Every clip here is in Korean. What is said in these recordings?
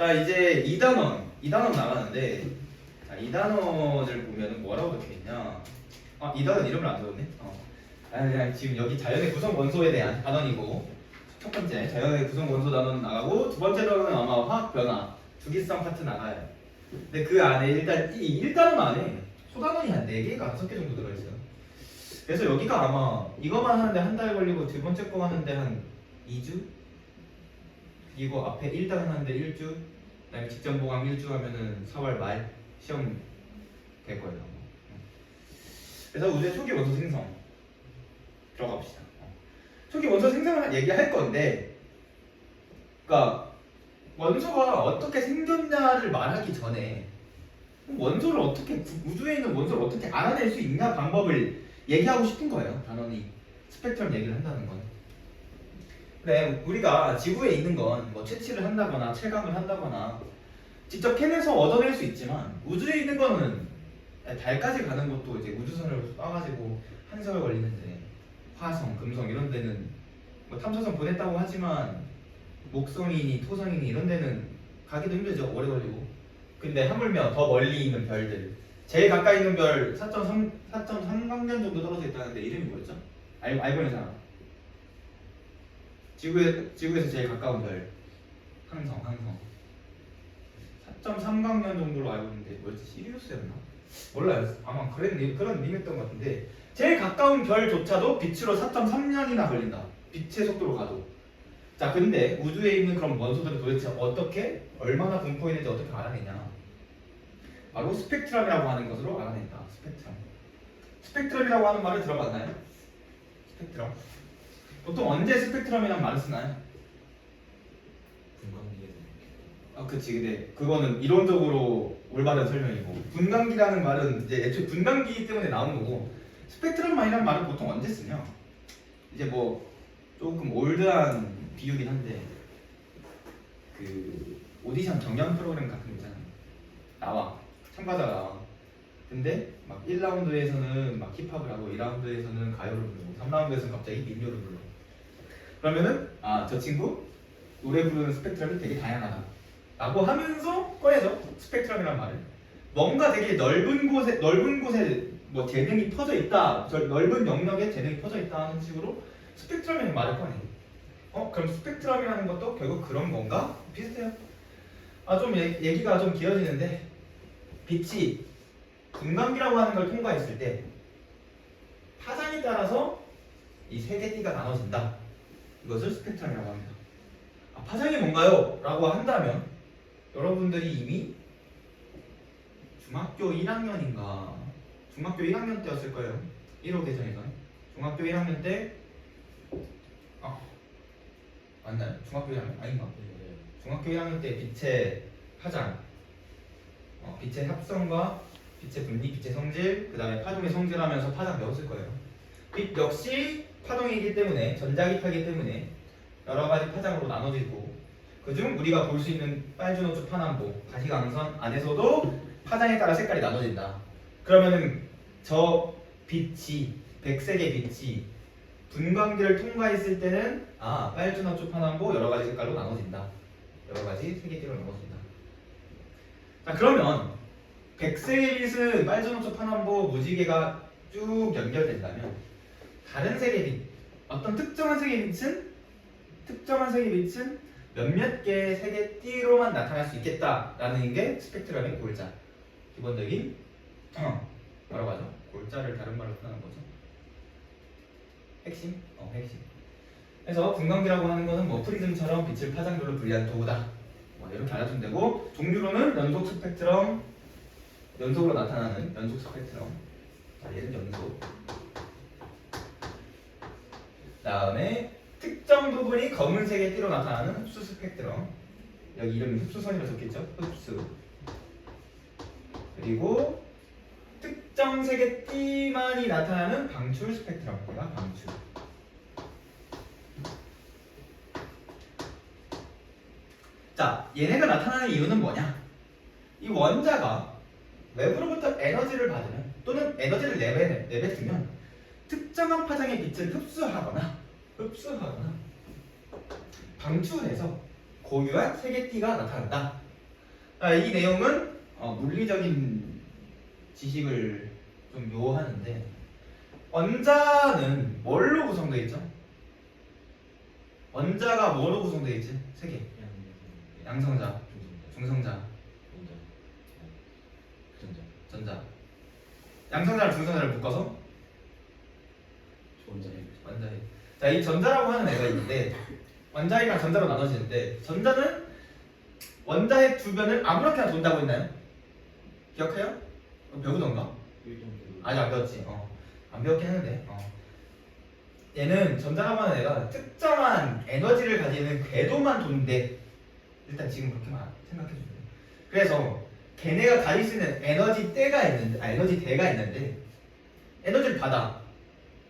자, 이제 2단원 나가는데, 자, 2단원을 보면 뭐라고 적혀있냐. 아, 2단원 이름을 안 적었네. 그냥 지금 여기 자연의 구성 원소에 대한 단원이고, 첫 번째 자연의 구성 원소 단원 나가고, 두 번째 단원은 아마 화학 변화, 주기성 파트 나가요. 근데 그 안에 일단 이 1단원 안에 소단원이 한 4개가 5개 정도 들어있어요. 그래서 여기가 아마 이거만 하는데 한 달 걸리고 두 번째 거 하는데 한 2주? 그리고 앞에 1단원 하는데 1주, 그다음에 직전 보강 1주 하면은 4월 말 시험 될 거예요. 그래서 우주의 초기 원소 생성 들어갑시다. 초기 원소 생성을 얘기할 건데, 그러니까 원소가 어떻게 생겼냐를 말하기 전에 원소를 어떻게, 우주에 있는 원소를 어떻게 알아낼 수 있냐 방법을 얘기하고 싶은 거예요. 단원이 스펙트럼 얘기를 한다는 건. 그래, 우리가 지구에 있는 건 뭐 채취를 한다거나 채광을 한다거나 직접 캐내서 얻어낼 수 있지만, 우주에 있는 거는 달까지 가는 것도 이제 우주선을 쏴가지고 한 세월 걸리는데, 화성, 금성 이런 데는 뭐 탐사선 보냈다고 하지만 목성이니 토성이니 이런 데는 가기도 힘들죠. 오래 걸리고. 근데 하물며 더 멀리 있는 별들, 제일 가까이 있는 별 4.3광년 정도 떨어져 있다는데 이름이 뭐였죠? 알고 있는 사람? 지구에서 제일 가까운 별 항성 4.3광년 정도로 알고 있는데 뭐였지? 시리우스였나? 몰라요. 아마 그런 의미였던 것 같은데, 제일 가까운 별조차도 빛으로 4.3년이나 걸린다. 빛의 속도로 가도. 자, 근데 우주에 있는 그런 원소들은 도대체 어떻게, 얼마나 분포했는지 어떻게 알아내냐? 바로 스펙트럼이라고 하는 것으로 알아낸다. 스펙트럼이라고 하는 말을 들어봤나요? 스펙트럼. 보통 언제 스펙트럼이라는 말을 쓰나요? 분광기에서. 아, 그치. 근데 그거는 이론적으로 올바른 설명이고, 분광기라는 말은 이제 애초에 분광기 때문에 나온 거고, 스펙트럼만이라는 말을 보통 언제 쓰냐? 이제 뭐 조금 올드한 비유긴 한데, 그 오디션 경연 프로그램 같은 거 있잖아요. 나와 참가자가 나와. 근데 막 1라운드에서는 막 힙합을 하고, 2라운드에서는 가요를 부르고, 3라운드에서는 갑자기 민요를 불러. 그러면은 저 친구 노래 부르는 스펙트럼이 되게 다양하다 라고 하면서 꺼내죠. 스펙트럼이란 말을. 뭔가 되게 넓은 곳에 뭐 재능이 퍼져 있다, 넓은 영역에 재능이 퍼져 있다 하는 식으로 스펙트럼이라는 말을 꺼내. 그럼 스펙트럼이라는 것도 결국 그런 건가? 비슷해요. 좀 얘기가 좀 길어지는데, 빛이 분광기라고 하는 걸 통과했을 때 파장에 따라서 이 세개 띠가 나눠진다. 이것을 스펙트럼이라고 합니다. 파장이 뭔가요? 라고 한다면 여러분들이 이미 중학교 1학년인가, 중학교 1학년 때였을 거예요. 1호 대전에서 중학교 1학년 때 맞나요? 중학교 1학년? 아닌가? 중학교 1학년 때 빛의 파장, 빛의 합성과 빛의 분리, 빛의 성질, 그 다음에 파동의 성질하면서 파장 배웠을 거예요. 빛 역시 파동이기 때문에, 전자기파이기 때문에 여러 가지 파장으로 나눠지고, 그중 우리가 볼 수 있는 빨주노초 파남보, 가시광선 안에서도 파장에 따라 색깔이 나눠진다. 그러면은 저 빛이, 백색의 빛이 분광기를 통과했을 때는 빨주노초 파남보 여러 가지 색깔로 나눠진다. 여러 가지 색의띠로 나눠진다. 자, 그러면 백색의 빛은 빨주노초 파남보 무지개가 쭉 연결된다면, 다른 색의 빛, 어떤 특정한 색의 빛은 몇몇 개의 색의 띠로만 나타날 수 있겠다라는 게 스펙트럼의 골자. 기본적인 뭐라고 하죠? 골자를 다른 말로 표현하는 거죠. 핵심? 핵심. 그래서 분광기라고 하는 것은 뭐 프리즘처럼 빛을 파장별로 분리한 도구다. 이렇게 알아주면 되고, 종류로는 연속 스펙트럼, 연속으로 나타나는 연속 스펙트럼. 얘는 연속. 다음에 특정 부분이 검은색의 띠로 나타나는 흡수 스펙트럼. 여기 이름이 흡수선이라고 적혀있죠? 흡수. 그리고 특정 색의 띠만이 나타나는 방출 스펙트럼. 얘가 방출. 자, 얘네가 나타나는 이유는 뭐냐? 이 원자가 외부로부터 에너지를 받으면, 또는 에너지를 내뱉으면 특정한 파장의 빛을 흡수하거나 방출해서 고유한 색의 띠가 나타난다 이 내용은 물리적인 지식을 좀 요하는데 원자는 뭘로 구성되어 있죠? 원자가 뭐로 구성되어 있지? 세 개. 양성자, 중성자, 전자. 양성자랑 중성자를 묶어서 원자핵. 자, 이 전자라고 하는 애가 있는데 원자핵이랑 전자로 나눠지는데 전자는 원자핵 주변을 아무렇게나 돈다고 했나요? 기억해요? 배우던가? 아직 안 배웠지. 안 배웠긴 했는데. 얘는 전자라고 하는 애가 특정한 에너지를 가지는 궤도만 돈대. 일단 지금 그렇게만 생각해 주세요. 그래서 걔네가 가질 수 있는 에너지대가 있는데 에너지를 받아.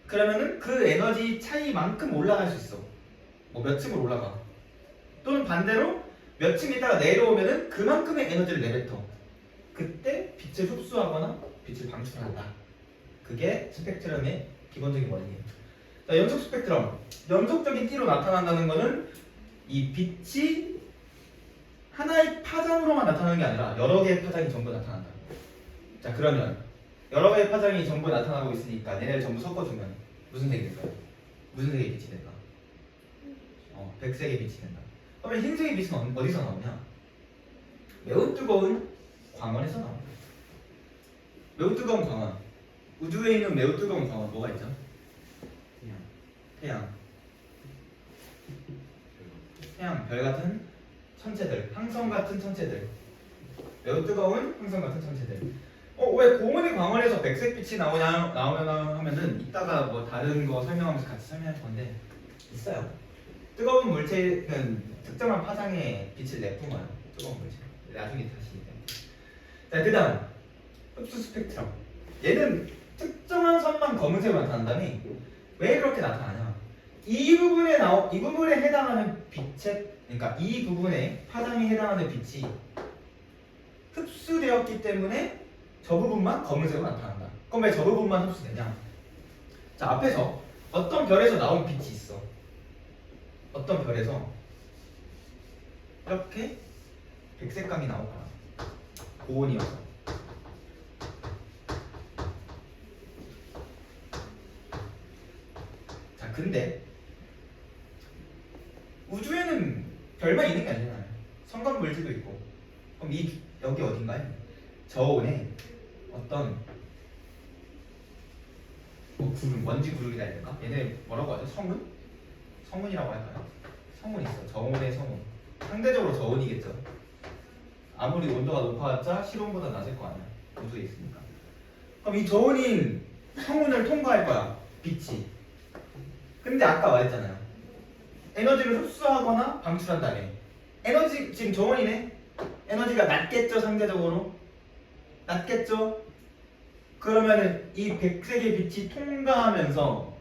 그러면은 그 에너지 차이만큼 올라갈 수 있어. 뭐 몇 층을 올라가. 또는 반대로 몇 층 있다가 내려오면은 그만큼의 에너지를 내뱉어. 그때 빛을 흡수하거나 빛을 방출한다. 그게 스펙트럼의 기본적인 원리예요. 자, 연속 스펙트럼. 연속적인 띠로 나타난다는 거는 이 빛이 하나의 파장으로만 나타나는 게 아니라 여러 개의 파장이 전부 나타난다. 자, 그러면 여러 개의 파장이 전부 나타나고 있으니까 얘네를 전부 섞어주면 무슨 색이 될까요? 무슨 색의 빛이 될까? 백색의 빛이 된다. 그러면 흰색의 빛은 어디서 나오냐? 매우 뜨거운 광원에서 나옵니다. 매우 뜨거운 광원. 우주에 있는 매우 뜨거운 광원 뭐가 있죠? 태양, 별 같은 천체들, 항성 같은 천체들, 매우 뜨거운 항성 같은 천체들. 왜 고온의 광원에서 백색빛이 나오나 하면은 이따가 뭐 다른 거 설명하면서 같이 설명할 건데 있어요. 뜨거운 물체는 특정한 파장의 빛을 내뿜어요. 뜨거운 물체. 나중에 다시 얘기할게요. 자, 그다음 흡수 스펙트럼. 얘는 특정한 선만 검은색으로 나타난다니 왜 그렇게 나타나냐? 이 부분에 해당하는 빛의, 그러니까 이 부분에 파장에 해당하는 빛이 흡수되었기 때문에 저 부분만 검은색으로 나타난다. 그럼 왜 저 부분만 흡수되냐? 자, 앞에서 어떤 별에서 나온 빛이 있어. 어떤 별에서 이렇게 백색감이 나올 거야. 고온이어서. 자, 근데 우주에는 별만 있는 게 아니잖아요. 성간 물질도 있고. 그럼 여기 어딘가에 저온에 어떤 구름, 먼지 구름이라 해야 될까? 얘네 뭐라고 하죠? 성운? 성운이라고 할까요? 성운 있어. 저온의 성운. 상대적으로 저온이겠죠. 아무리 온도가 높아봤자 실온보다 낮을 거 아니야. 우주에 있으니까. 그럼 이 저온인 성운을 통과할 거야. 빛이. 근데 아까 말했잖아요. 에너지를 흡수하거나 방출한다네. 에너지 지금 저온이네. 에너지가 낮겠죠, 상대적으로. 낮겠죠. 그러면은 이 백색의 빛이 통과하면서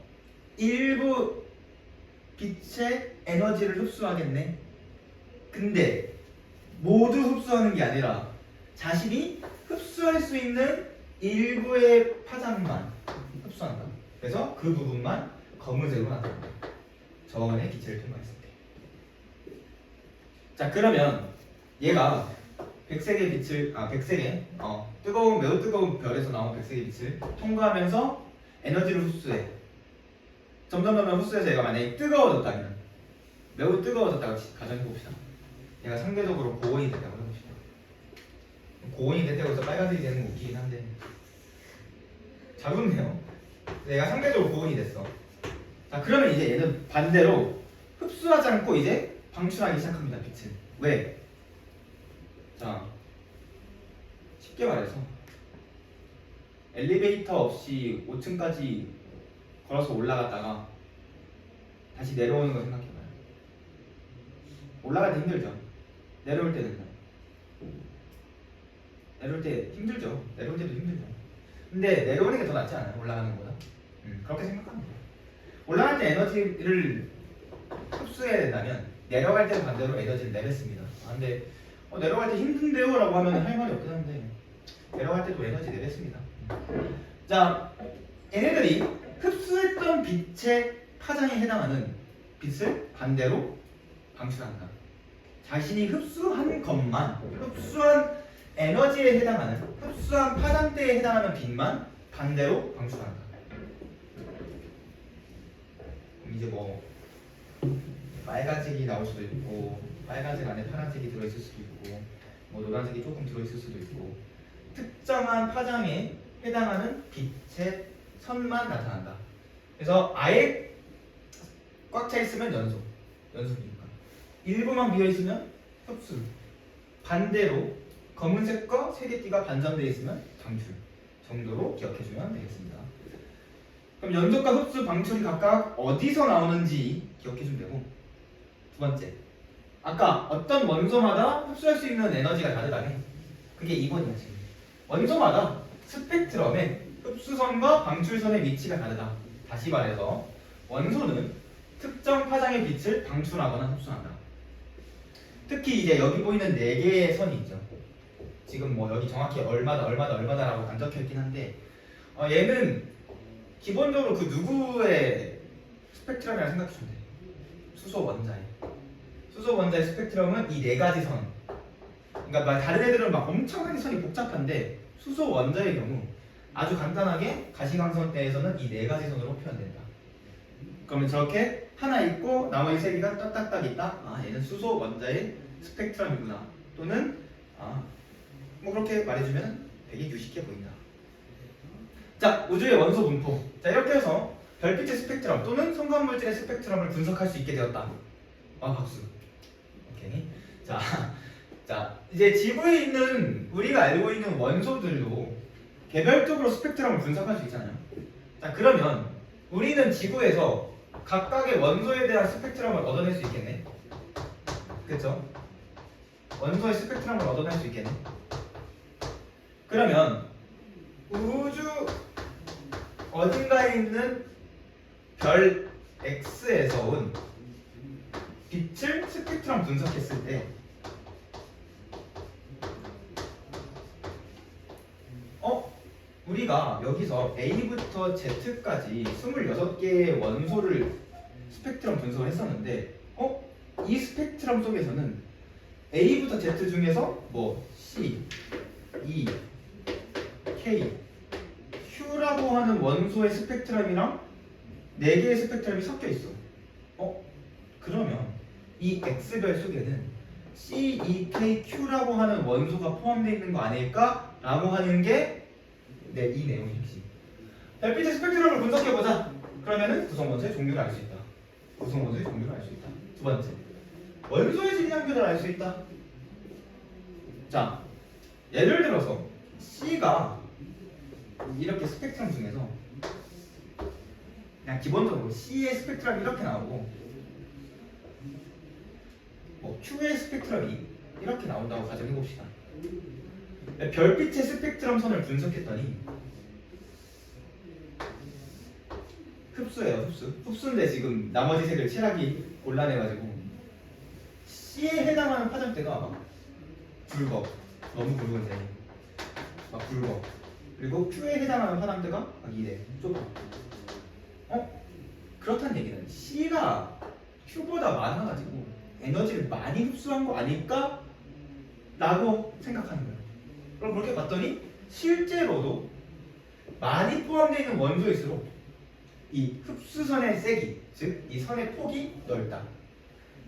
일부 빛의 에너지를 흡수하겠네. 근데 모두 흡수하는 게 아니라 자신이 흡수할 수 있는 일부의 파장만 흡수한다. 그래서 그 부분만 검은색으로 나타난다. 저온의 기체를 통과했을 때. 자, 그러면 얘가 백색의 매우 뜨거운 별에서 나온 백색의 빛을 통과하면서 에너지를 흡수해. 점점 흡수해서 얘가 만약에 뜨거워졌다면, 매우 뜨거워졌다고 가정해봅시다. 얘가 상대적으로 고온이 됐다고 해봅시다. 고온이 됐다고 해서 빨간색이 되는 거 웃기긴 한데 잘 웃네요. 얘가 상대적으로 고온이 됐어. 자, 그러면 이제 얘는 반대로 흡수하지 않고 이제 방출하기 시작합니다. 빛을. 왜? 자, 쉽게 말해서 엘리베이터 없이 5층까지 걸어서 올라갔다가 다시 내려오는 거 생각해봐요. 올라갈 때 힘들죠. 내려올 때는요. 내려올 때 힘들죠. 내려올 때도 힘들죠. 근데 내려오는 게 더 낫지 않아요? 올라가는 것보다? 그렇게 생각하면 돼요. 올라갈 때 에너지를 흡수해야 된다면 내려갈 때는 반대로 에너지를 내뱉습니다. 근데 내려갈 때 힘든데요? 라고 하면 할 말이 없긴 한데 내려갈 때도 에너지 내뱉습니다. 자, 얘네들이 흡수했던 빛의 파장에 해당하는 빛을 반대로 방출한다. 자신이 흡수한 에너지에 해당하는 흡수한 파장대에 해당하는 빛만 반대로 방출한다. 그럼 이제 뭐 빨간색이 나올 수도 있고 빨간색 안에 파란색이 들어있을 수도 있고 뭐 노란색이 조금 들어있을 수도 있고 특정한 파장에 해당하는 빛의 선만 나타난다. 그래서 아예 꽉 차 있으면 연소니까 일부만 비어 있으면 흡수. 반대로 검은색과 세개띠가 반전되어 있으면 방출 정도로 기억해주면 되겠습니다. 그럼 연소과 흡수, 방출이 각각 어디서 나오는지 기억해주면 되고, 두 번째, 아까 어떤 원소마다 흡수할 수 있는 에너지가 다르다네. 그게 2번이야 지금. 원소마다 스펙트럼의 흡수선과 방출선의 위치가 다르다. 다시 말해서 원소는 특정 파장의 빛을 방출하거나 흡수한다. 특히 이제 여기 보이는 4개의 선이 있죠. 지금 뭐 여기 정확히 얼마다라고 안 적혀있긴 한데 얘는 기본적으로 그 누구의 스펙트럼이라고 생각해주면 돼. 수소 원자의 스펙트럼은 이 4가지 선. 그러니까 다른 애들은 막 엄청나게 선이 복잡한데 수소 원자의 경우 아주 간단하게 가시광선대에서는 이 4가지 선으로 표현된다. 그러면 저렇게 하나 있고 나머지 3개가 딱딱딱 있다. 아, 얘는 수소 원자의 스펙트럼이구나. 또는 뭐 그렇게 말해주면 되게 유식해 보인다. 자, 우주의 원소 분포. 자, 이렇게 해서 별빛의 스펙트럼 또는 성광물질의 스펙트럼을 분석할 수 있게 되었다. 박수. 오케이. 자, 이제 지구에 있는 우리가 알고 있는 원소들도 개별적으로 스펙트럼을 분석할 수 있잖아요. 자, 그러면 우리는 지구에서 각각의 원소에 대한 스펙트럼을 얻어낼 수 있겠네. 그렇죠? 원소의 스펙트럼을 얻어낼 수 있겠네. 그러면 우주 어딘가에 있는 별 X에서 온 빛을 스펙트럼 분석했을 때 우리가 여기서 A부터 Z까지 26개의 원소를 스펙트럼 분석을 했었는데 이 스펙트럼 속에서는 A부터 Z 중에서 뭐 C, E, K, Q라고 하는 원소의 스펙트럼이랑 4개의 스펙트럼이 섞여 있어. 그러면 이 X별 속에는 C, E, K, Q라고 하는 원소가 포함되어 있는 거 아닐까? 라고 하는 게 이 내용이 핵심. 별빛의 스펙트럼을 분석해보자. 그러면은 구성원소의 종류를 알 수 있다. 구성원소의 종류를 알 수 있다. 두 번째, 원소의 질량별을 알 수 있다. 자, 예를 들어서 C가 이렇게 스펙트럼 중에서 그냥 기본적으로 C의 스펙트럼이 이렇게 나오고 뭐 Q의 스펙트럼이 이렇게 나온다고 가정해봅시다. 별빛의 스펙트럼 선을 분석했더니 흡수예요. 흡수인데 지금 나머지 색을 칠하기 곤란해가지고 C에 해당하는 파장대가 막 붉어, 너무 붉은색, 막 붉어. 그리고 Q에 해당하는 파장대가 막 이래, 좁아. 그렇다는 얘기는 C가 Q보다 많아가지고 에너지를 많이 흡수한 거 아닐까? 라고 생각하는 거예요. 그럼 그렇게 봤더니 실제로도 많이 포함되어 있는 원소일수록 이 흡수선의 세기, 즉 이 선의 폭이 넓다.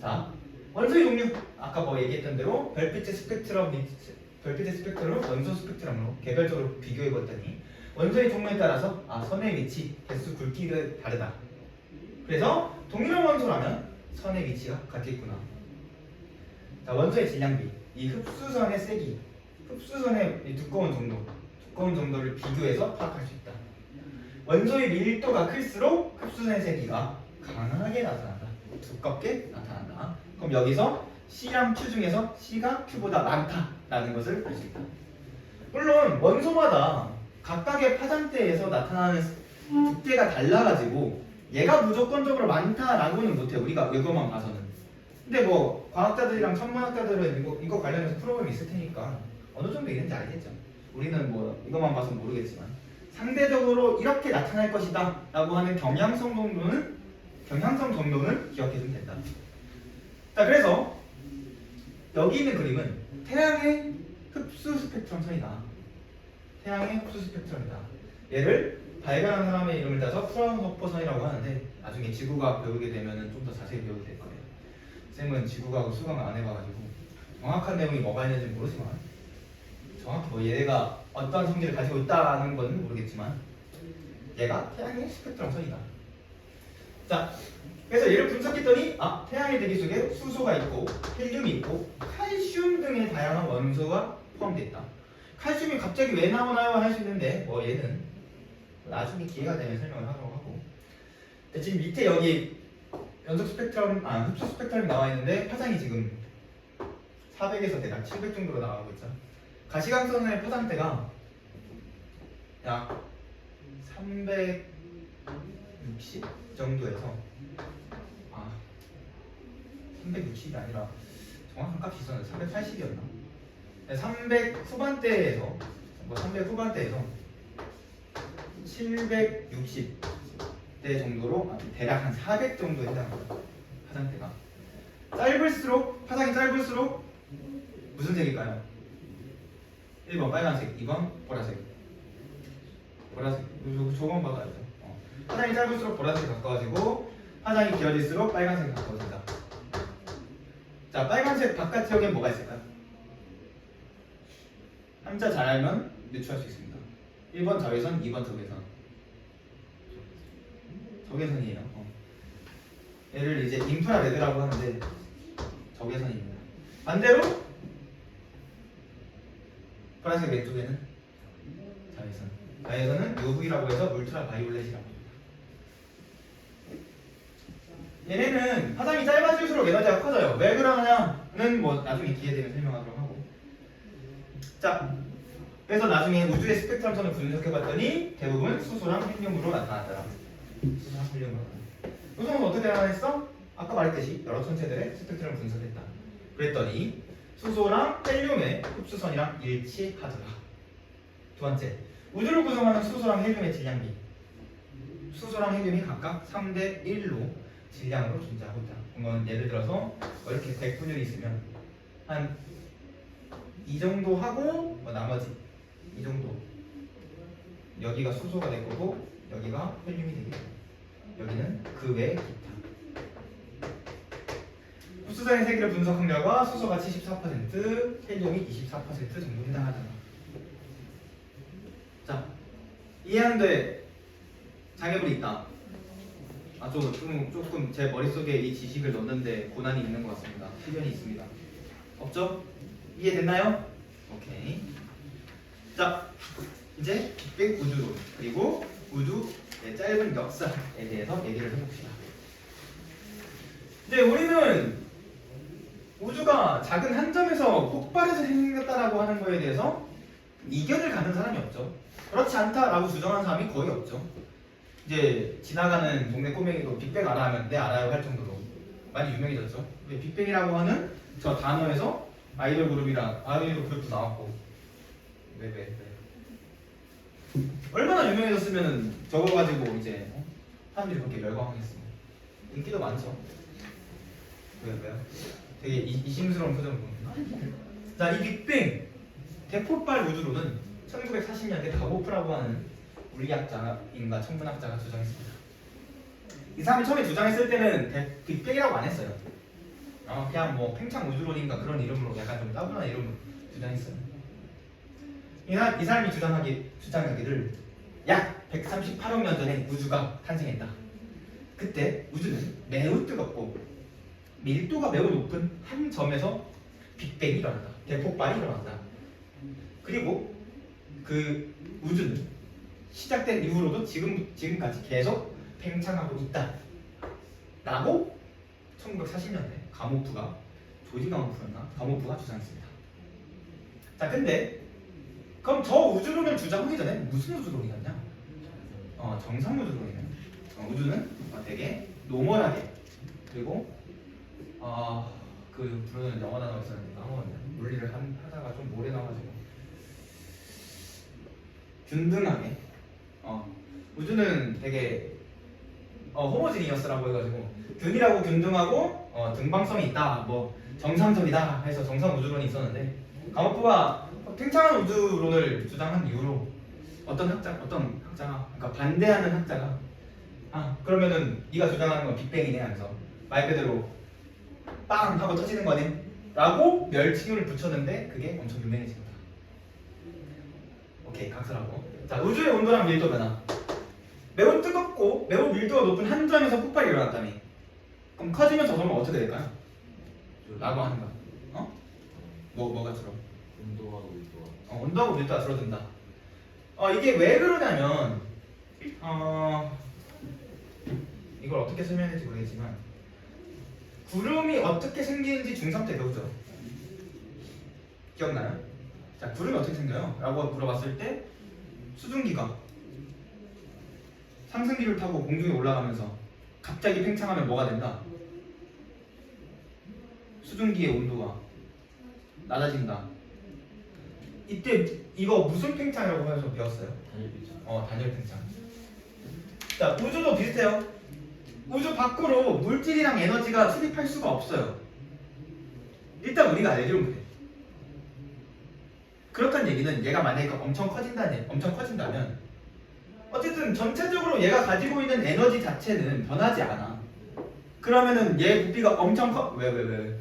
자, 원소의 종류 아까 뭐 얘기했던 대로 별빛의 스펙트럼을 원소 스펙트럼으로 개별적으로 비교해봤더니 원소의 종류에 따라서 선의 위치, 개수, 굵기가 다르다. 그래서 동일한 원소라면 선의 위치가 같겠구나. 자, 원소의 질량비, 이 흡수선의 세기, 흡수선의 이 두꺼운 정도를 비교해서 파악할 수 있다. 원소의 밀도가 클수록 흡수선의 세기가 강하게 나타난다. 두껍게 나타난다. 그럼 여기서 C랑 Q 중에서 C가 Q보다 많다라는 것을 알 수 있다. 물론 원소마다 각각의 파장대에서 나타나는 두께가 달라가지고 얘가 무조건적으로 많다라고는 못해. 우리가 이것만 봐서는. 근데 뭐 과학자들이랑 천문학자들은 이거 관련해서 프로그램이 있을 테니까 어느 정도 있는지 알겠죠. 우리는 뭐 이것만 봐서 모르겠지만 상대적으로 이렇게 나타날 것이다 라고 하는 경향성 정도는 기억해주면 된다. 자, 그래서 여기 있는 그림은 태양의 흡수 스펙트럼 선이다. 태양의 흡수 스펙트럼이다. 얘를 발견한 사람의 이름을 따서 프라운호퍼 선이라고 하는데 나중에 지구과학 배우게 되면은 좀 더 자세히 배우게 될 거예요. 쌤은 지구과학 수강을 안 해봐가지고 정확한 내용이 뭐가 있는지 모르지만 정확히 뭐 얘가 어떠한 성질을 가지고 있다는 건 모르겠지만 얘가 태양의 스펙트럼 선이다. 자, 그래서 얘를 분석했더니 태양의 대기 속에 수소가 있고 헬륨이 있고 칼슘 등의 다양한 원소가 포함되어 있다. 칼슘이 갑자기 왜 나오나요? 할 수 있는데 뭐 얘는 나중에 기회가 되면 설명을 하도록 하고 지금 밑에 여기 연속 스펙트럼, 흡수 스펙트럼이 나와 있는데 파장이 지금 400에서 대략 700 정도로 나가고 있죠. 가시광선의 파장대가 약 360 정도에서 360이 아니라 정확한 값이 있었는데 380이었나? 300 후반대에서 300 후반대에서 760대 정도로 대략 한 400 정도에 해당합니다. 파장대가 짧을수록 파장이 짧을수록 무슨 색일까요? 1번 빨간색, 2번 보라색. 보라색. 저건 봐도 알죠. 파장이 짧을수록 보라색이 가까워지고 파장이 길어질수록 빨간색이 가까워진다. 자, 빨간색 바깥 지역에 뭐가 있을까요? 한자 잘 알면 유추할 수 있습니다. 1번 자외선, 2번 적외선. 적외선이에요. 얘를 이제 인프라레드라고 하는데 적외선입니다. 반대로 파란색 왼쪽에는 자외선. 자외선은 UV라고 해서 울트라 바이올렛이라고 합니다. 얘네는 파장이 짧아질수록 에너지가 커져요. 왜 그러냐는 뭐 나중에 기회 되면 설명하도록 하고. 자, 그래서 나중에 우주의 스펙트럼 선을 분석해봤더니 대부분 수소랑 헬륨으로 나타났더라. 수소랑 헬륨으로. 수소는 어떻게 나타냈어? 아까 말했듯이 여러 천체들의 스펙트럼을 분석했다. 그랬더니 수소랑 헬륨의 흡수선이랑 일치하더라. 두 번째, 우주를 구성하는 수소랑 헬륨의 질량비. 수소랑 헬륨이 각각 3대 1로 질량으로 존재하고 있다. 이건 예를 들어서 이렇게 100분율이 있으면 한 이 정도 하고 나머지 이 정도 여기가 수소가 될 거고 여기가 헬륨이 되겠고 여기는 그 외 기타. 흡수선의 세기를 분석한 결과 수소가 74%, 헬륨이 24% 정도 해당하잖아. 자, 이해하는데 장애물이 있다. 조금 제 머릿속에 이 지식을 넣는데 고난이 있는 것 같습니다. 시련이 있습니다. 없죠? 이해됐나요? 오케이. 자, 이제 빅뱅 우주론 그리고 우주의 짧은 역사에 대해서 얘기를 해봅시다. 이제 우리는 우주가 작은 한 점에서 폭발해서 생겼다라고 하는 거에 대해서 이견을 가는 사람이 없죠. 그렇지 않다라고 주장하는 사람이 거의 없죠. 이제 지나가는 동네 꼬맹이도 빅뱅 알아 하면 네 알아요 할 정도로 많이 유명해졌죠. 빅뱅이라고 하는 저 단어에서 아이돌 그룹도 나왔고 왜 얼마나 유명해졌으면 저거 가지고 이제 사람들이 그렇게 열광하겠어. 인기도 많죠. 왜요? 되게 이심스러운 표정을 보는구나. 자, 이 빅뱅 대폭발 우주론은 1940년대 가보프라고 하는 물리학자인가 천문학자가 주장했습니다. 이 사람이 처음에 주장했을 때는 빅뱅이라고 안 했어요. 그냥 뭐 팽창 우주론인가 그런 이름으로 약간 좀 따분한 이름으로 주장했어요. 이 사람이 주장하기를 약 138억 년 전에 우주가 탄생했다. 그때 우주는 매우 뜨겁고 밀도가 매우 높은 한 점에서 빅뱅이 일어났다. 대폭발이 일어났다. 그리고 그 우주는 시작된 이후로도 지금까지 계속 팽창하고 있다. 라고 1940년대 조지 가모프가 주장했습니다. 자, 근데 그럼 저 우주론을 주장하기 전에 무슨 우주론이었냐? 정상 우주론이네. 우주는 되게 노멀하게 그리고 그 부르는 영어 단어가 있었는데 까먹었네. 물리를 하다가 좀 오래 나와가지고 균등하게 우주는 되게 호모지니어스라고 해가지고 균이라고 균등하고 등방성이 있다 뭐 정상적이다 해서 정상 우주론이 있었는데 가모프가 팽창한 우주론을 주장한 이유로 어떤 학자가 그러니까 반대하는 학자가 그러면은 네가 주장하는 건 빅뱅이네 하면서 말 그대로 빵 하고 터지는 거네 라고 멸치를 붙였는데 그게 엄청 유명해진 거다. 오케이, 각설하고. 자, 우주의 온도랑 밀도 변화. 매우 뜨겁고 매우 밀도가 높은 한 점에서 폭발이 일어났다며. 그럼 커지면 저 점은 어떻게 될까요? 라고 하는 거야. 뭐가 줄어? 온도하고 밀도가. 온도하고 밀도가 줄어든다. 이게 왜 그러냐면 이걸 어떻게 설명해야 될지 모르겠지만 구름이 어떻게 생기는지 중3 때 배우죠. 기억나요? 자, 구름이 어떻게 생겨요? 라고 물어봤을 때 수증기가 상승기를 타고 공중에 올라가면서 갑자기 팽창하면 뭐가 된다? 수증기의 온도가 낮아진다. 이때 이거 무슨 팽창이라고 해서 배웠어요? 단열 팽창. 자, 우주도 비슷해요. 우주 밖으로 물질이랑 에너지가 출입할 수가 없어요. 일단 우리가 알기로는 그래. 그렇다는 얘기는 얘가 만약에 엄청 커진다면 어쨌든 전체적으로 얘가 가지고 있는 에너지 자체는 변하지 않아. 그러면은 얘 부피가 엄청 커. 왜?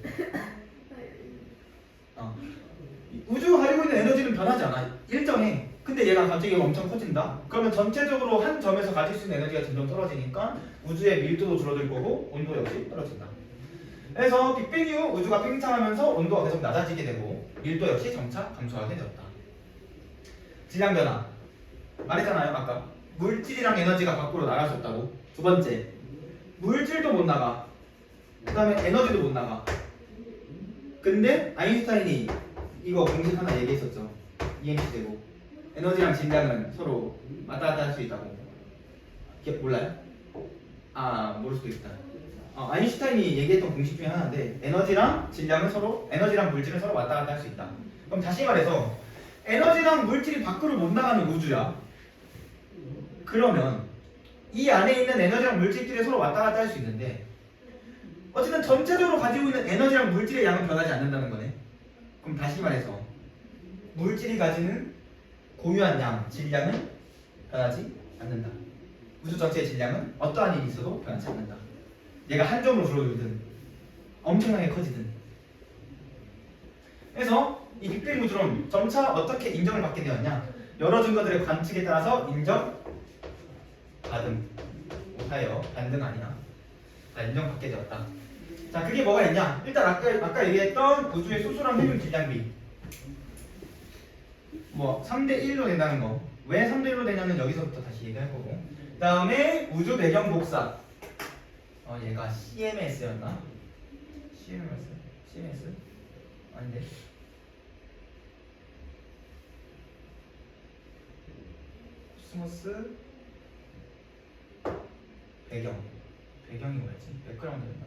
우주가 가지고 있는 에너지는 변하지 않아. 일정해. 근데 얘가 갑자기 엄청 커진다? 그러면 전체적으로 한 점에서 가질 수 있는 에너지가 점점 떨어지니까 우주의 밀도도 줄어들 거고 온도 역시 떨어진다. 그래서 빅뱅 이후 우주가 팽창하면서 온도가 계속 낮아지게 되고 밀도 역시 점차 감소하게 되었다. 질량 변화. 말했잖아요, 아까. 물질이랑 에너지가 밖으로 나갈 수 없다고. 두 번째, 물질도 못 나가. 그 다음에 에너지도 못 나가. 근데 아인슈타인이 이거 공식 하나 얘기했었죠. EMC 제곱. 에너지랑 질량은 서로 왔다 갔다 할 수 있다고. 몰라요? 모를 수도 있다. 아인슈타인이 얘기했던 공식 중에 하나인데 에너지랑 물질은 서로 왔다 갔다 할 수 있다. 그럼 다시 말해서 에너지랑 물질이 밖으로 못 나가는 우주야. 그러면 이 안에 있는 에너지랑 물질끼리 서로 왔다 갔다 할 수 있는데 어쨌든 전체적으로 가지고 있는 에너지랑 물질의 양은 변하지 않는다는 거네. 그럼 다시 말해서 물질이 가지는 고유한 양, 질량은 변하지 않는다. 우주 전체의 질량은 어떠한 일이 있어도 변하지 않는다. 얘가 한 점으로 줄어들든 엄청나게 커지든. 그래서 이 빅뱅 우주론 점차 어떻게 인정을 받게 되었냐? 여러 증거들의 관측에 따라서 하여 반등 아니야. 인정받게 되었다. 자, 그게 뭐가 있냐? 일단 아까 얘기했던 우주의 수소랑 헬륨 질량비 3대 1로 된다는 거. 왜 3대 1로 되냐면 여기서부터 다시 얘기할 거고. 그 다음에 우주 배경 복사. 얘가 CMS였나? CMS? 아닌데. 코스모스 배경이 뭐였지? 백그라운드였나?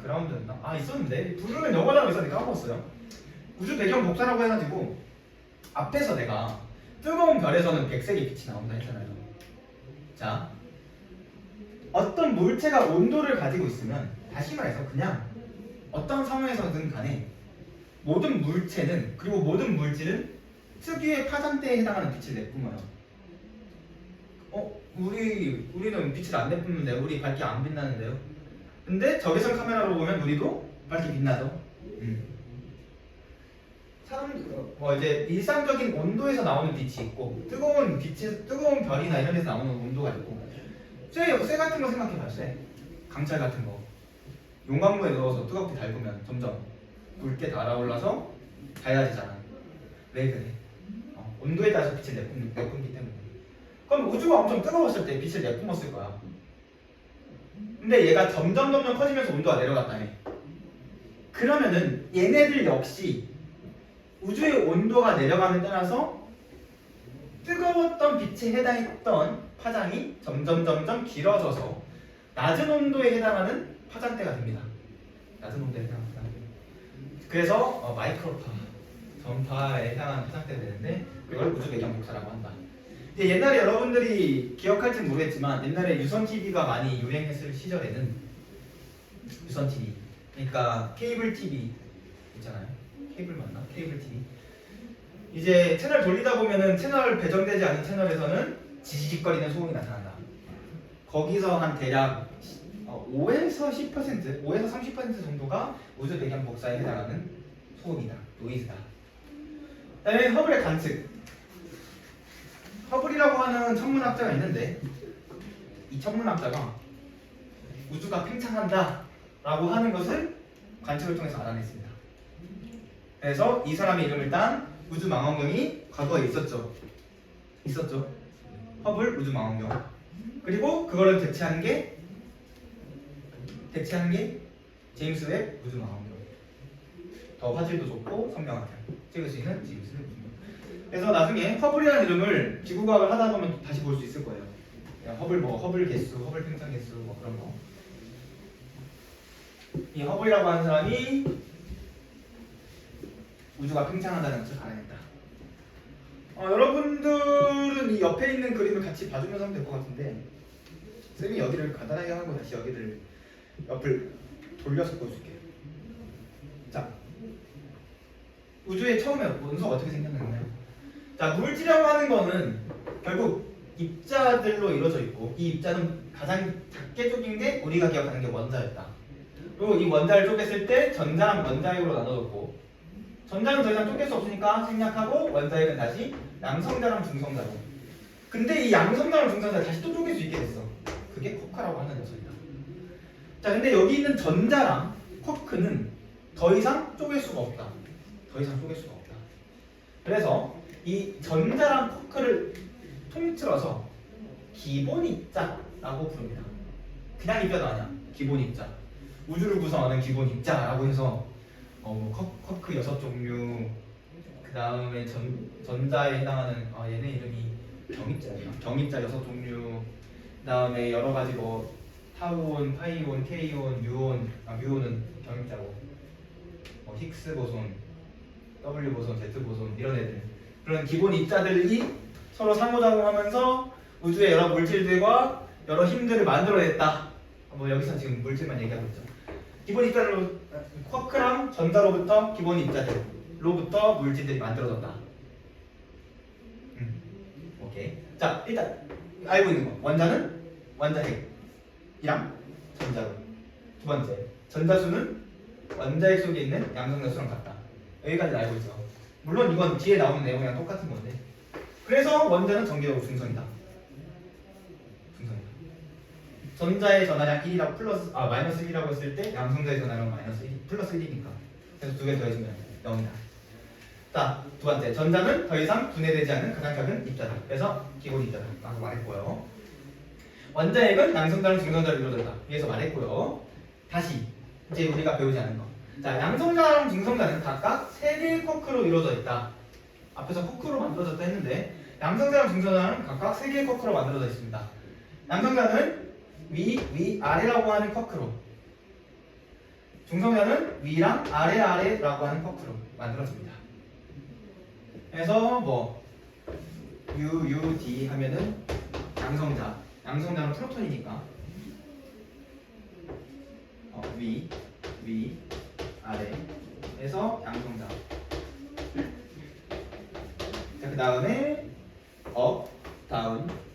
그라운드였나? 있었는데 부르면 영어라고 있었는데 까먹었어요. 우주 배경 복사라고 해가지고 앞에서 내가 뜨거운 별에서는 백색의 빛이 나온다 했잖아요. 자, 어떤 물체가 온도를 가지고 있으면 다시 말해서 그냥 어떤 상황에서든 간에 모든 물체는 그리고 모든 물질은 특유의 파장대에 해당하는 빛을 내뿜어요. 우리는 빛을 안 내뿜는데 우리 밝기 안 빛나는데요? 근데 적외선 카메라로 보면 우리도 밝게 빛나죠. 이제 일상적인 온도에서 나오는 빛이 있고 뜨거운 별이나 이런 데서 나오는 온도가 있고 쇠 같은 거 생각해봐. 쇠 강철 같은 거 용광로에 넣어서 뜨겁게 달구면 점점 붉게 달아올라서 밝아지잖아. 왜 그래? 온도에 따라서 빛을 내뿜기 때문에. 그럼 우주가 엄청 뜨거웠을 때 빛을 내뿜었을 거야. 근데 얘가 점점 커지면서 온도가 내려갔다네. 그러면은 얘네들 역시 우주의 온도가 내려감에 따라서 뜨거웠던 빛에 해당했던 파장이 점점 길어져서 낮은 온도에 해당하는 파장대가 됩니다. 낮은 온도에 해당하는 파장대. 그래서 마이크로파, 전파에 해당하는 파장대가 되는데 그걸 우주 배경 복사라고 한다. 근데 옛날에 여러분들이 기억할지는 모르겠지만 옛날에 유선 TV가 많이 유행했을 시절에는 유선 TV, 그러니까 케이블 TV 있잖아요. 케이블 맞나? 케이블 TV. 이제 채널 돌리다 보면은 채널 배정되지 않은 채널에서는 지직거리는 소음이 나타난다. 거기서 한 대략 5에서 10%, 5에서 30% 정도가 우주 배경 복사에 해당하는 소음이다. 노이즈다. 그다음에 허블의 관측. 허블이라고 하는 천문학자가 있는데 이 천문학자가 우주가 팽창한다 라고 하는 것을 관측을 통해서 알아냈습니다. 그래서 이 사람의 이름을 딴 우주망원경이 과거에 있었죠. 허블 우주망원경. 그리고 그거를 대체한 게 제임스 웹 우주망원경. 더 화질도 좋고 선명하게 찍을 수 있는 제임스 웹 우주망원경. 그래서 나중에 허블이라는 이름을 지구과학을 하다 보면 다시 볼 수 있을 거예요. 허블 개수, 허블 팽창 개수 뭐 그런 거. 이 허블이라고 하는 사람이 우주가 팽창한다는 것을 알아냈다. 여러분들은 이 옆에 있는 그림을 같이 봐주면서 하면 될 것 같은데 쌤이 여기를 간단하게 하고 다시 여기를 옆을 돌려서 보여줄게요. 자, 우주의 처음에 원소가 어떻게 생겼느냐. 자, 물질이라고 하는 거는 결국 입자들로 이루어져 있고 이 입자는 가장 작게 쪼갠 게 우리가 기억하는 게 원자였다. 그리고 이 원자를 쪼갰을 때 전자랑 원자핵으로 나눠졌고 전자는 더 이상 쪼갤 수 없으니까 생략하고 원자핵은 다시 양성자랑 중성자로. 근데 이 양성자랑 중성자를 다시 또 쪼갤 수 있게 됐어. 그게 쿼크라고 하는 녀석이다. 자, 근데 여기 있는 전자랑 쿼크는 더 이상 쪼갤 수가 없다. 그래서 이 전자랑 쿼크를 통틀어서 기본 입자라고 부릅니다. 그냥 입자도 아니야. 기본 입자. 우주를 구성하는 기본 입자라고 해서 쿼크 6종류, 그 다음에 전자에 해당하는 얘네 이름이 경입자예요. 경입자 6종류, 그 다음에 여러 가지 뭐 타우온, 파이온, 케이온, 뮤온은 경입자고, 힉스 보손, W 보손, Z 보손 이런 애들, 그런 기본 입자들이 서로 상호작용하면서 우주의 여러 물질들과 여러 힘들을 만들어냈다. 뭐 여기서 지금 물질만 얘기하고 있죠. 기본 입자로 쿼크랑 전자로부터 기본 입자들로부터 물질들이 만들어졌다. 오케이. 자, 일단 알고 있는 거. 원자는 원자핵이랑 전자로. 두 번째, 전자수는 원자핵 속에 있는 양성자수랑 같다. 여기까지 알고 있죠. 물론 이건 뒤에 나오는 내용이랑 똑같은 건데. 그래서 원자는 전기적으로 중성이다. 전자의 전하량 1이라고 마이너스 1이라고 했을 때 양성자의 전하량 마이너스 1, 플러스 1이니까. 그래서 두 개 더해주면 0이다. 자, 두 번째, 전자는 더 이상 분해되지 않는 가장 작은 입자다. 그래서 기본 입자다. 라고 말했고요. 원자핵은 양성자랑 중성자로 이루어졌다. 위에서 말했고요. 다시 이제 우리가 배우지 않은 거. 자, 양성자랑 중성자는 각각 3개의 쿼크로 이루어져 있다. 앞에서 쿼크로 만들어졌다 했는데 양성자랑 중성자는 각각 3개의 쿼크로 만들어져 있습니다. 양성자는 위, 아래라고 하는 쿼크로, 중성자는 위랑 아래라고 하는 쿼크로 만들어집니다. 그래서 뭐 U, D 하면은 양성자는 프로톤이니까 위, 아래 에서 양성자. 자, 그 다음에 업,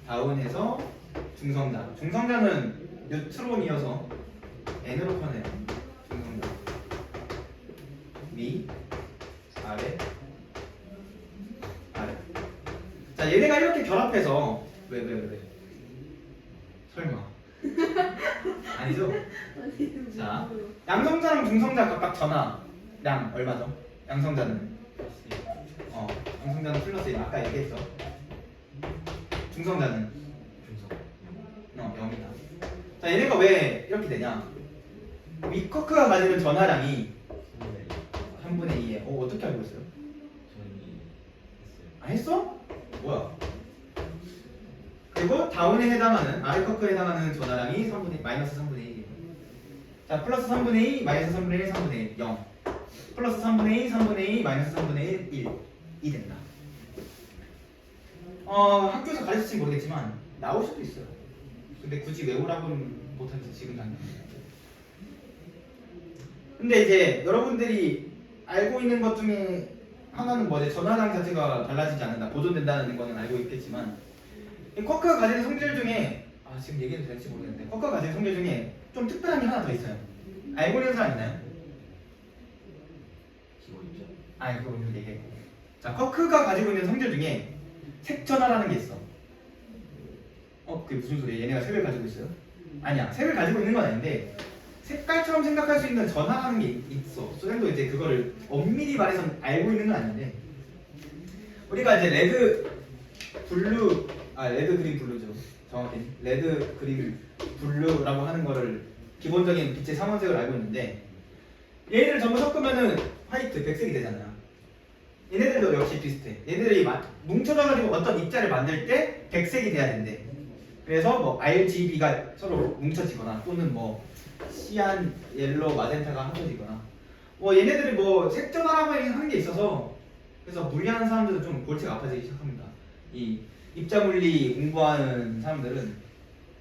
다운해서 중성자는 뉴트론이어서 N으로 표현해요. 중성자. 위, 아래. 자, 얘네가 이렇게 결합해서 왜? 설마. 아니죠? 자, 양성자랑 중성자 각각 전하량 얼마죠? 양성자는 플러스 1. 아까 얘기했죠. 중성자는 0이다. 자, 얘네가 왜 이렇게 되냐? 위쿼크가 가지는 전하량이 3분의 2에 어떻게 알고 있어요? 했어? 뭐야? 그리고 다운에 해당하는 아래커크에 해당하는 전하량이 마이너스 3분의 1이에요. 자, 플러스 3분의 2, 마이너스 3분의 1, 3분의 1, 0. 플러스 3분의 2, 3분의 2, 마이너스 3분의 1, 2 된다. 학교에서 가르칠지 모르겠지만 나올 수도 있어요. 근데 굳이 외우라고는 못하면서 지금 당장. 근데 이제 여러분들이 알고 있는 것 중에 하나는 뭐지? 전화량 자체가 달라지지 않는다. 보존된다는 거는 알고 있겠지만 이 쿼크가 가지는 성질 중에 지금 얘기해도 될지 모르겠는데 쿼크가 가지는 성질 중에 좀 특별한 게 하나 더 있어요. 알고 있는 사람 있나요? 기본 있죠. 그거 오늘 얘기했고. 자, 쿼크가 가지고 있는 성질 중에 색전화라는 게 있어. 그게 무슨 소리야? 얘네가 색을 가지고 있어요? 아니야, 색을 가지고 있는 건 아닌데 색깔처럼 생각할 수 있는 전화라는 게 있어. 소장도 이제 그거를 엄밀히 말해서 알고 있는 건 아닌데 우리가 이제 레드, 그린, 블루죠. 정확히 레드, 그린, 블루라고 하는 거를 기본적인 빛의 삼원색을 알고 있는데 얘네들 전부 섞으면은 화이트, 백색이 되잖아요. 얘네들도 역시 비슷해. 얘네들이 뭉쳐져가지고 어떤 입자를 만들 때 백색이 돼야 된대. 그래서 뭐 RGB가 서로 뭉쳐지거나 또는 뭐 시안, 옐로우, 마젠타가 합쳐지거나 얘네들이 뭐 색전화라고 하는 게 있어서 그래서 물리하는 사람들은 좀 골치가 아파지기 시작합니다. 이 입자물리 공부하는 사람들은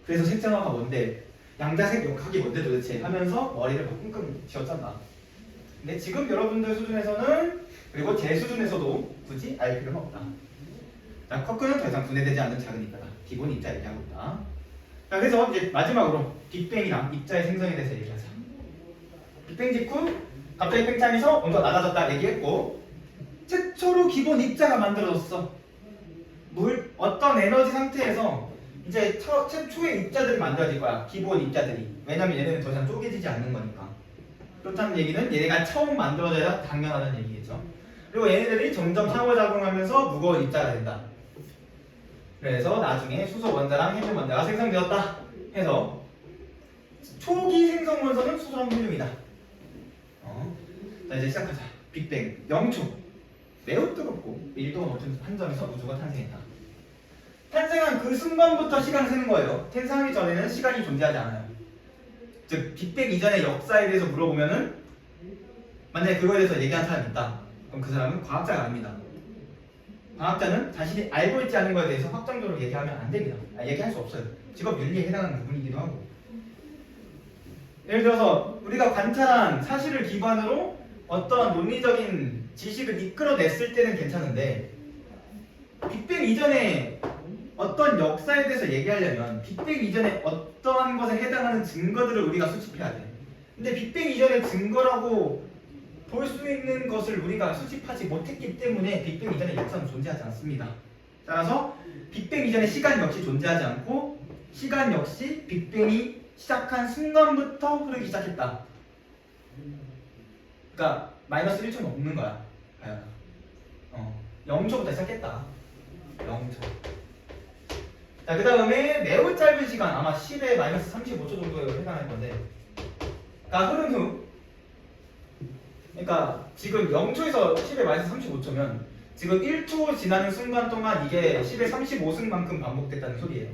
그래서 색전화가 뭔데 양자색 역학이 뭔데 도대체 하면서 머리를 막 끙끙 쥐어짠다. 근데 지금 여러분들 수준에서는 그리고 제 수준에서도 굳이 알 필요는 없다. 자, 쿼크는 더 이상 분해되지 않는 작은 입자다. 기본 입자 얘기하고 있다. 자, 그래서 이제 마지막으로 빅뱅이랑 입자의 생성에 대해서 얘기하자. 빅뱅 직후 갑자기 팽창해서 온도가 낮아졌다 얘기했고 최초로 기본 입자가 만들어졌어. 어떤 에너지 상태에서 이제 최초의 입자들이 만들어질 거야. 기본 입자들이. 왜냐면 얘네는 더 이상 쪼개지지 않는 거니까. 그렇다는 얘기는 얘네가 처음 만들어져야 당연하다는 얘기겠죠. 그리고 얘네들이 점점 상호작용하면서 무거운 입자가 된다. 그래서 나중에 수소 원자랑 헬륨 원자가 생성되었다 해서 초기 생성 원소는 수소랑 헬륨이다. 자, 이제 시작하자. 빅뱅 0초. 매우 뜨겁고 밀도가 높은 한 점에서 우주가 탄생했다. 탄생한 그 순간부터 시간을 세는 거예요. 탄생하기 전에는 시간이 존재하지 않아요. 즉 빅뱅 이전의 역사에 대해서 물어보면은 만약에 그거에 대해서 얘기하는 사람이 있다. 그럼 그 사람은 과학자가 아닙니다. 과학자는 자신이 알고 있지 않은 것에 대해서 확정적으로 얘기하면 안 됩니다. 얘기할 수 없어요. 직업 윤리에 해당하는 부분이기도 하고. 예를 들어서 우리가 관찰한 사실을 기반으로 어떤 논리적인 지식을 이끌어냈을 때는 괜찮은데 빅뱅 이전에 어떤 역사에 대해서 얘기하려면 빅뱅 이전에 어떠한 것에 해당하는 증거들을 우리가 수집해야 돼. 근데 빅뱅 이전의 증거라고 볼 수 있는 것을 우리가 수집하지 못했기 때문에 빅뱅 이전의 역사는 존재하지 않습니다. 따라서 빅뱅 이전의 시간 역시 존재하지 않고 시간 역시 빅뱅이 시작한 순간부터 흐르기 시작했다. 그러니까 마이너스 1초는 없는 거야. 0초부터 시작했다. 0초. 자, 그 다음에 매우 짧은 시간, 아마 10에 마이너스 35초 정도에 해당할 건데 가 흐른 후, 그러니까 지금 0초에서 10에 마이너스 35초면 지금 1초 지나는 순간 동안 이게 10에 35승만큼 반복됐다는 소리예요.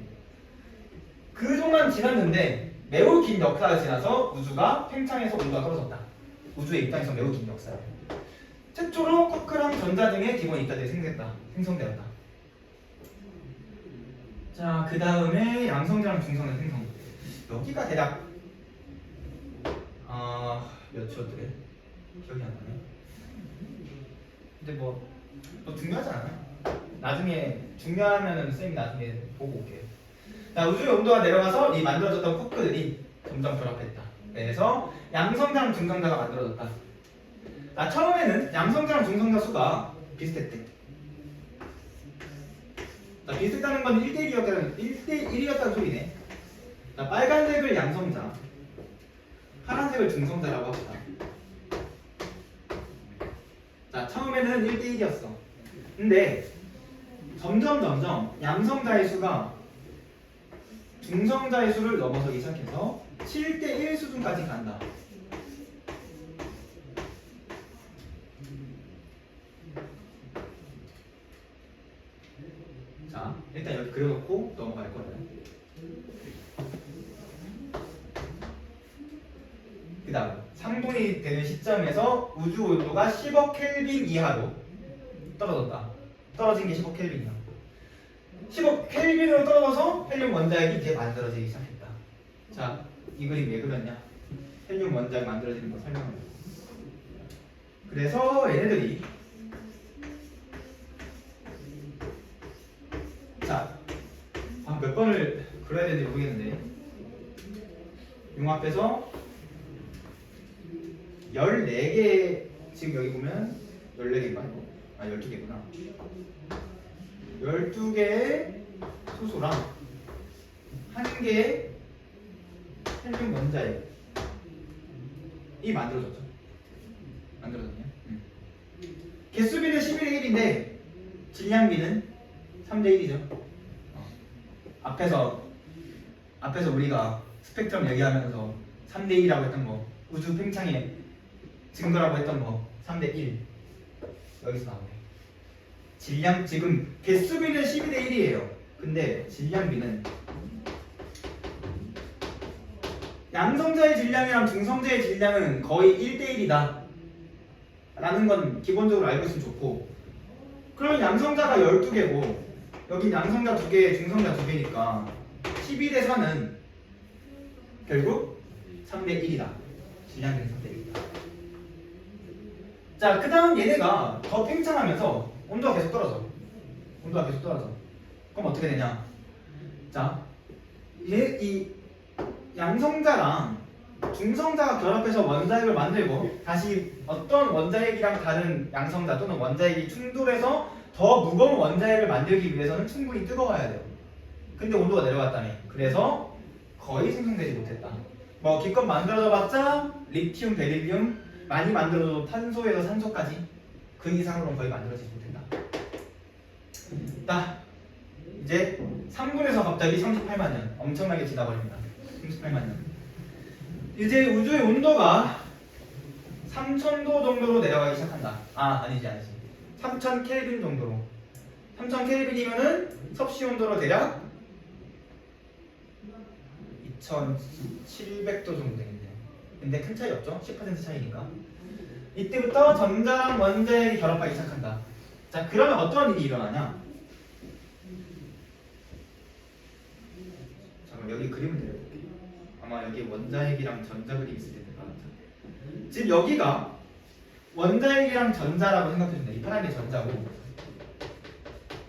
그동안 지났는데 매우 긴 역사가 지나서 우주가 팽창해서 온도가 떨어졌다. 우주의 입장에서 매우 긴 역사예요. 최초로 쿼크랑 전자 등의 기본 입자들이 생성되었다. 자, 그 다음에 양성자랑 중성자 생성. 여기가 대략 몇 초였더래? 기억이 안 나네. 근데 뭐 중요하지 않아요. 나중에 중요하면은 쌤이 나중에 보고 올게요. 자, 우주의 온도가 내려가서 이 만들어졌던 쿼크들이 점점 결합했다. 그래서 양성자랑 중성자가 만들어졌다. 처음에는 양성자랑 중성자 수가 비슷했대. 비슷했다는 건 1대1이었다는 소리네. 빨간색을 양성자, 파란색을 중성자라고 합시다. 처음에는 1대1이었어. 근데 점점 양성자의 수가 중성자의 수를 넘어서기 시작해서 7대1 수준까지 간다. 자, 일단 여기 그려놓고 넘어갈 거예요. 그 다음 상분이 되는 시점에서 우주 온도가 10억 켈빈 이하로 떨어진 게 10억 켈빈이야. 10억 켈빈으로 떨어져서 헬륨 원자핵이 이제 만들어지기 시작했다. 자, 이 그림 왜 그렸냐? 헬륨 원자핵 만들어지는 거 설명합니다. 그래서 얘네들이 자, 몇 번을 그려야 되는지 모르겠는데 융합해서 14개 지금 여기 보면 14개인가? 12개구나. 12개의 수소랑 1개의 헬륨 원자액 이 만들어졌죠. 만들어졌네요. 개수비는 11의 1인데 질량비는 3대 1이죠. 앞에서 우리가 스펙트럼 얘기하면서 3대 1이라고 했던 거, 우주 팽창의 증거라고 했던 거 3대 1 여기서 나오네. 질량 지금 개수비는 12대 1이에요. 근데 질량비는 양성자의 질량이랑 중성자의 질량은 거의 1대 1이다 라는 건 기본적으로 알고 있으면 좋고, 그러면 양성자가 12개고 여기 양성자 2개, 중성자 2개니까 12대 4는 결국 3대 1이다. 질량비는 3대 1이다. 자, 그 다음 얘네가 더 팽창하면서 온도가 계속 떨어져. 그럼 어떻게 되냐? 자, 이 양성자랑 중성자가 결합해서 원자핵을 만들고 다시 어떤 원자핵이랑 다른 양성자 또는 원자핵이 충돌해서 더 무거운 원자핵을 만들기 위해서는 충분히 뜨거워야 돼요. 근데 온도가 내려갔다네. 그래서 거의 생성되지 못했다. 뭐 기껏 만들어져봤자 리튬, 베릴륨 많이 만들어도 탄소에서 산소까지 그 이상으로는 거의 만들어지지 못했다. 자, 이제 3분에서 갑자기 38만 년 엄청나게 지나버립니다. 38만 년. 이제 우주의 온도가 3000도 정도로 내려가기 시작한다. 아니지. 3000 켈빈 정도로. 3000 켈빈이면은 섭씨 온도로 대략 2700도 정도 되겠네요. 근데 큰 차이 없죠? 10% 차이니까. 이때부터 전자랑 원자핵이 결합하기 시작한다. 자, 그러면 어떤 일이 일어나냐? 잠깐 여기 그림을 내려볼게요. 아마 여기 원자핵이랑 전자 그림이 있을 텐데 맞죠? 지금 여기가 원자핵이랑 전자라고 생각해주면 돼. 이 파란게 전자고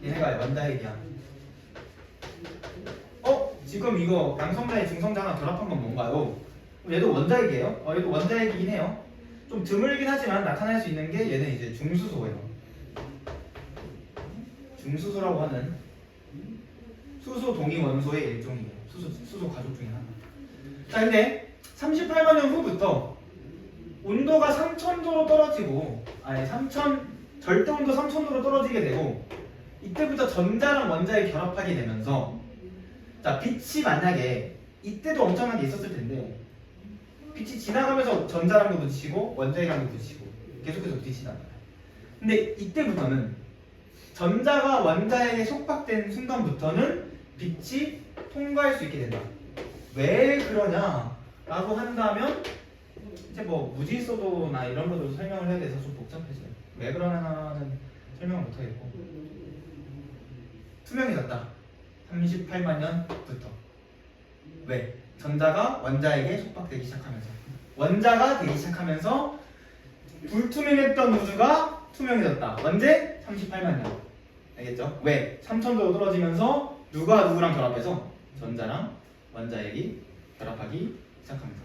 얘네가 원자핵이야. 지금 이거 양성자에 중성자 하나 결합한 건 뭔가요? 얘도 원자핵이에요. 얘도 원자핵이긴 해요. 좀 드물긴 하지만 나타날 수 있는 게 얘는 이제 중수소예요. 중수소라고 하는 수소 동위 원소의 일종이에요. 수소 가족 중에 하나. 자, 근데 38만 년 후부터 온도가 3000도로 떨어지고, 절대 온도 3000도로 떨어지게 되고, 이때부터 전자랑 원자에 결합하게 되면서, 자, 빛이 만약에 이때도 엄청난 게 있었을 텐데, 빛이 지나가면서 전자랑도 부딪히고 원자랑도 부딪히고 계속해서 부딪히단 말이야. 근데 이때부터는 전자가 원자에 속박된 순간부터는 빛이 통과할 수 있게 된다. 왜 그러냐? 라고 한다면 이제 뭐 무질서도나 이런 것도 설명을 해야 돼서 좀 복잡해져요. 왜 그러냐는 설명을 못하겠고, 투명해졌다. 38만 년부터. 왜? 전자가 원자에게 속박되기 시작하면서, 원자가 되기 시작하면서 불투명했던 우주가 투명해졌다. 언제? 38만 년. 알겠죠? 왜? 3000도로 떨어지면서 누가 누구랑 결합해서? 전자랑 원자핵이 결합하기 시작합니다.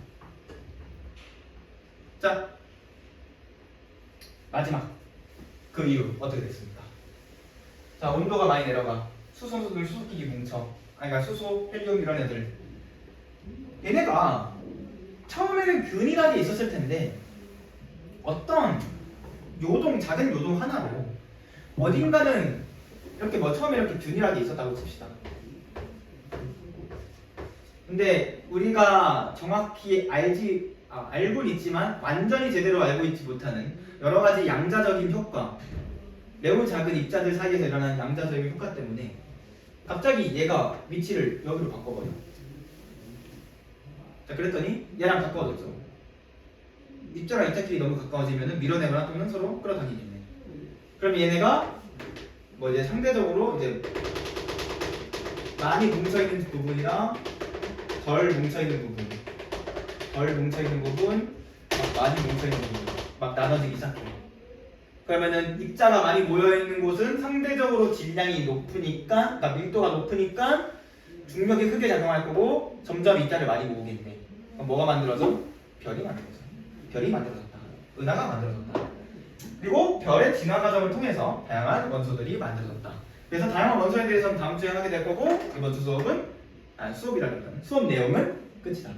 자, 마지막 그 이후 어떻게 됐습니까? 자, 온도가 많이 내려가. 수소들 수소끼리 뭉쳐. 그러니까 수소, 헬륨 이런 애들. 얘네가 처음에는 균일하게 있었을 텐데 어떤 작은 요동 하나로 어딘가는 이렇게 처음에 이렇게 균일하게 있었다고 칩시다. 근데 우리가 정확히 알고는 있지만 완전히 제대로 알고 있지 못하는 여러 가지 양자적인 효과, 매우 작은 입자들 사이에서 일어나는 양자적인 효과 때문에 갑자기 얘가 위치를 여기로 바꿔버려. 자, 그랬더니 얘랑 가까워졌죠. 입자랑 입자끼리 너무 가까워지면 밀어내거나 또는 서로 끌어당기겠네. 그럼 얘네가 이제 상대적으로 이제 많이 뭉쳐있는 부분이랑 덜 뭉쳐있는 부분, 막 많이 뭉쳐있는 부분 막 나눠지기 시작해. 그러면은 입자가 많이 모여있는 곳은 상대적으로 질량이 높으니까, 그러니까 밀도가 높으니까 중력이 크게 작용할 거고 점점 입자를 많이 모으겠네. 그럼 뭐가 만들어져? 별이 만들어져. 별이 만들어졌다. 은하가 만들어졌다. 그리고 별의 진화 과정을 통해서 다양한 원소들이 만들어졌다. 그래서 다양한 원소에 대해서는 다음 주에 하게 될 거고 이번 주 수업은 수업이라는 수업 내용은 끝이다.